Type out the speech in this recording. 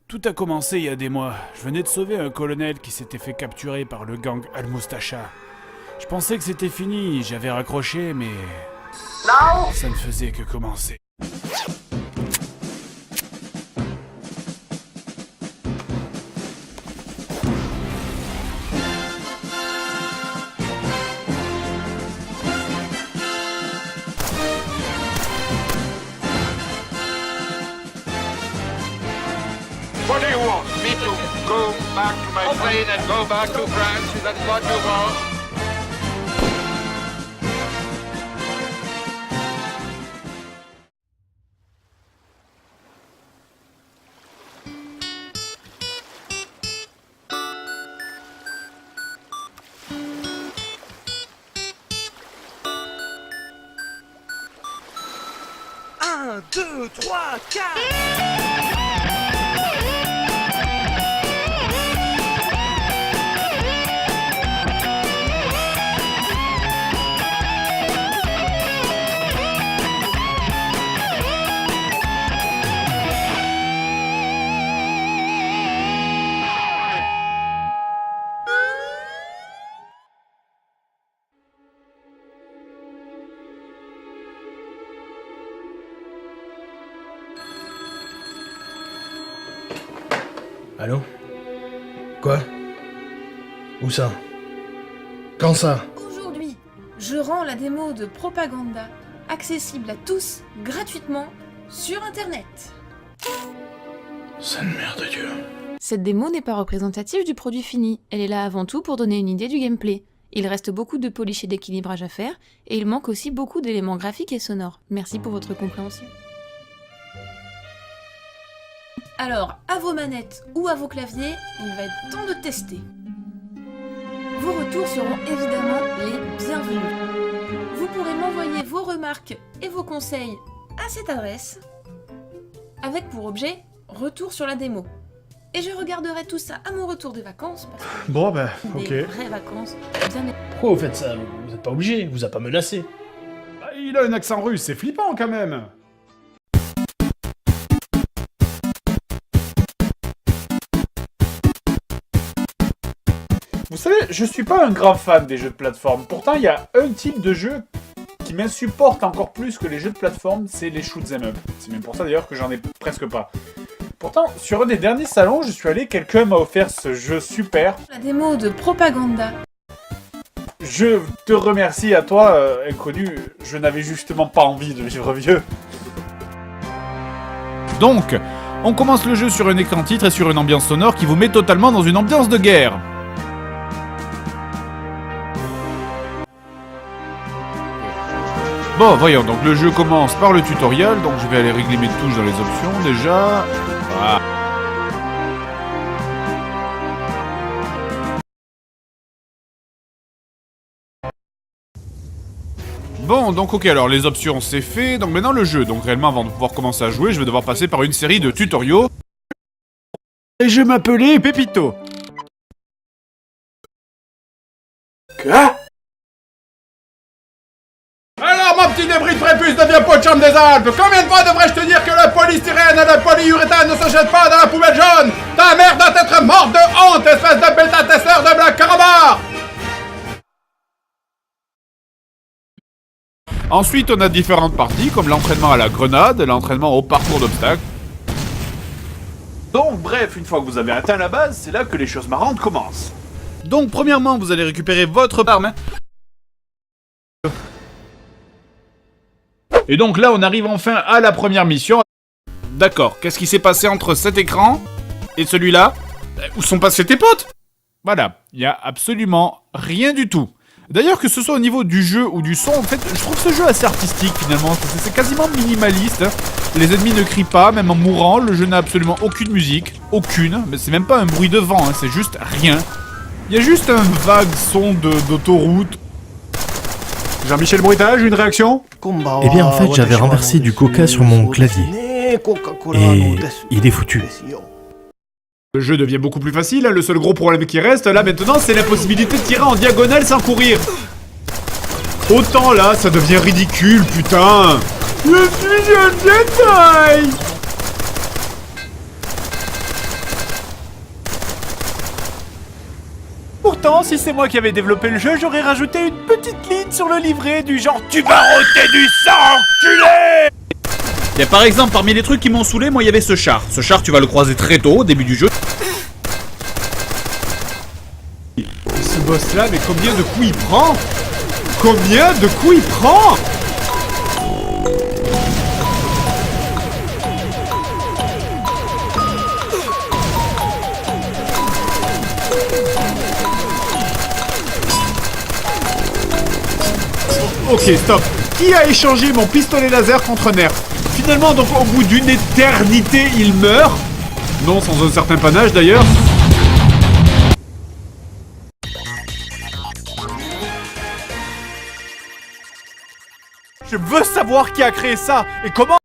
Tout a commencé il y a des mois. Je venais de sauver un colonel qui s'était fait capturer par le gang Al-Mustacha. Je pensais que c'était fini, j'avais raccroché, mais... ça ne faisait que commencer. What do you want? Me to go back to my plane and go back to France? Is that what you want? Un, deux, trois, quatre. Allô? Quoi? Où ça? Quand ça? Aujourd'hui, je rends la démo de Propaganda accessible à tous gratuitement sur Internet. Sainte mère de Dieu. Cette démo n'est pas représentative du produit fini, elle est là avant tout pour donner une idée du gameplay. Il reste beaucoup de polish et d'équilibrage à faire, et il manque aussi beaucoup d'éléments graphiques et sonores. Merci pour votre compréhension. Alors, à vos manettes ou à vos claviers, il va être temps de tester. Vos retours seront évidemment les bienvenus. Vous pourrez m'envoyer vos remarques et vos conseils à cette adresse, avec pour objet retour sur la démo. Et je regarderai tout ça à mon retour des vacances, parce que Bon bah, ok. des vraies vacances, bien Pourquoi vous faites ça? Vous êtes pas obligé, vous a pas menacé. Bah, il a un accent russe, c'est flippant quand même. Vous savez, je suis pas un grand fan des jeux de plateforme. Pourtant, il y a un type de jeu qui m'insupporte encore plus que les jeux de plateforme, c'est les shoot'em up. C'est même pour ça d'ailleurs que j'en ai presque pas. Pourtant, sur un des derniers salons, je suis allé, quelqu'un m'a offert ce jeu super. la démo de Propaganda. Je te remercie à toi, inconnu. Je n'avais justement pas envie de vivre vieux. Donc, on commence le jeu sur un écran titre et sur une ambiance sonore qui vous met totalement dans une ambiance de guerre. Bon, voyons, donc le jeu commence par le tutoriel, donc je vais aller régler mes touches dans les options déjà. Voilà. Bon, donc ok, alors les options c'est fait, donc maintenant le jeu. Donc réellement, avant de pouvoir commencer à jouer, je vais devoir passer par une série de tutoriaux. Et je m'appelais Pépito. Quoi? Alors, mon petit débris de prépuce devient pot de chambre des Alpes. Combien de fois devrais-je te dire que le polystyrène et le polyuréthane ne se jettent pas dans la poubelle jaune? Ta mère doit être morte de honte, espèce de bêta-testeur de Black Carabar! Ensuite, on a différentes parties, comme l'entraînement à la grenade, l'entraînement au parcours d'obstacles. Donc, bref, une fois que vous avez atteint la base, c'est là que les choses marrantes commencent. Donc, premièrement, vous allez récupérer votre arme. Et donc là, on arrive enfin à la première mission. D'accord, qu'est-ce qui s'est passé entre cet écran et celui-là? Où sont passés tes potes? Voilà, il n'y a absolument rien du tout. D'ailleurs, que ce soit au niveau du jeu ou du son, en fait, je trouve ce jeu assez artistique finalement. C'est quasiment minimaliste. Les ennemis ne crient pas, même en mourant. Le jeu n'a absolument aucune musique. Aucune. Mais c'est même pas un bruit de vent, hein, c'est juste rien. Il y a juste un vague son d'autoroute. Jean-Michel Bruitage, une réaction? Eh bien, en fait, j'avais renversé du coca sur mon clavier. Et il est foutu. Le jeu devient beaucoup plus facile, hein. Le seul gros problème qui reste là maintenant, c'est la possibilité de tirer en diagonale sans courir. Autant là, ça devient ridicule, putain. Je suis un Jedi. Pourtant, si c'est moi qui avais développé le jeu, j'aurais rajouté une petite ligne sur le livret du genre « Tu vas roter du sang, enculé !» Et par exemple, parmi les trucs qui m'ont saoulé, moi il y avait ce char. Ce char, tu vas le croiser très tôt, au début du jeu. Ce boss-là, mais combien de coups il prend? Combien de coups il prend? Ok, stop. Qui a échangé mon pistolet laser contre Nerf? Finalement, donc au bout d'une éternité, il meurt. Non, sans un certain panache d'ailleurs. Je veux savoir qui a créé ça et comment.